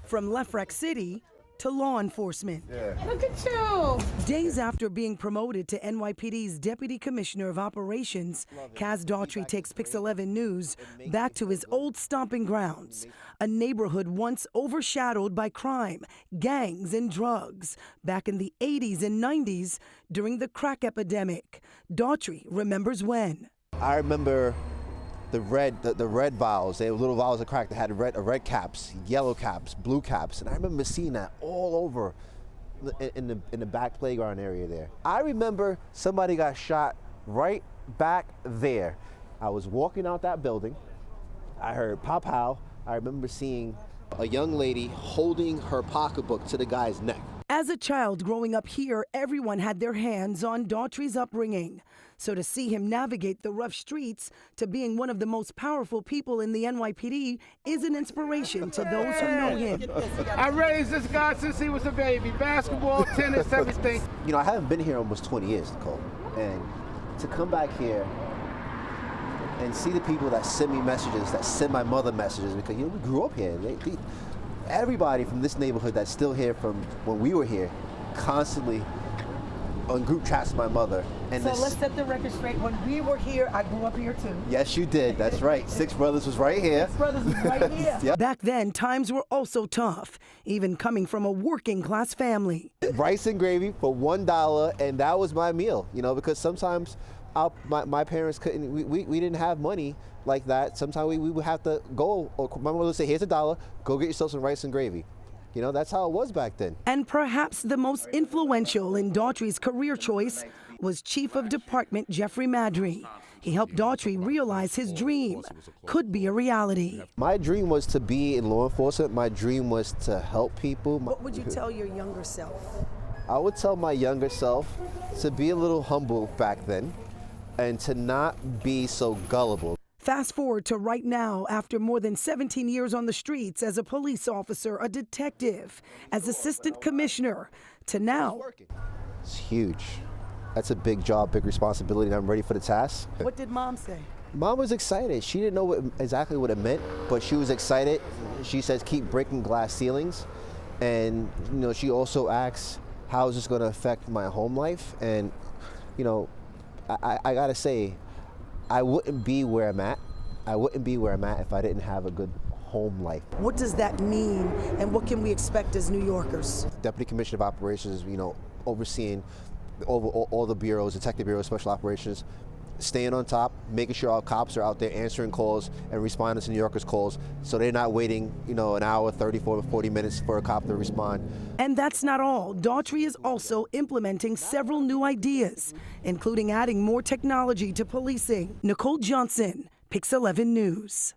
From Lefrak City to law enforcement. Look at you. Days after being promoted to NYPD's Deputy Commissioner of Operations, Kaz Daughtry takes Pix 11 News back to his old stomping grounds, a neighborhood once overshadowed by crime, gangs, and drugs. Back in the 80s and 90s, during the crack epidemic, Daughtry remembers when. I remember the red vials. They were little vials of crack that had red caps, yellow caps, blue caps, and I remember seeing that all over in the back playground area there. I remember somebody got shot right back there. I was walking out that building. I heard pop pow. I remember seeing a young lady holding her pocketbook to the guy's neck. As a child growing up here, everyone had their hands on Daughtry's upbringing. So to see him navigate the rough streets to being one of the most powerful people in the NYPD is an inspiration to those who know him. I raised this guy since he was a baby. Basketball, tennis, everything. You know, I haven't been here almost 20 years, Nicole. And to come back here and see the people that send me messages, that send my mother messages, because, you know, we grew up here. Everybody from this neighborhood that's still here from when we were here, constantly on group chats with my mother. And so let's set the record straight. When we were here, I grew up here too. Yes, you did. That's right. Six Brothers was right here. Six Brothers was right here. Yep. Back then, times were also tough, even coming from a working class family. Rice and gravy for $1, and that was my meal, you know, because sometimes my parents couldn't, we didn't have money like that. Sometimes we would have to go, or my mother would say, here's $1, go get yourself some rice and gravy. You know, that's how it was back then. And perhaps the most influential in Daughtry's career choice was Chief of Department Jeffrey Madry. He helped Daughtry realize his dream could be a reality. My dream was to be in law enforcement. My dream was to help people. What would you tell your younger self? I would tell my younger self to be a little humble back then and to not be so gullible. Fast forward to right now, after more than 17 years on the streets as a police officer, a detective, as assistant commissioner, to now. It's huge. That's a big job, big responsibility, and I'm ready for the task. What did Mom say? Mom was excited. She didn't know exactly what it meant, but she was excited. She says, keep breaking glass ceilings. And, you know, she also asks, how is this going to affect my home life? And, you know, I got to say, I wouldn't be where I'm at. I wouldn't be where I'm at if I didn't have a good home life. What does that mean, and what can we expect as New Yorkers? Deputy Commissioner of Operations, you know, overseeing all the bureaus, Detective Bureau, Special Operations, staying on top, making sure our cops are out there answering calls and responding to New Yorkers' calls, so they're not waiting, you know, an hour, 30, 40 minutes for a cop to respond. And that's not all. Daughtry is also implementing several new ideas, including adding more technology to policing. Nicole Johnson, Pix 11 News.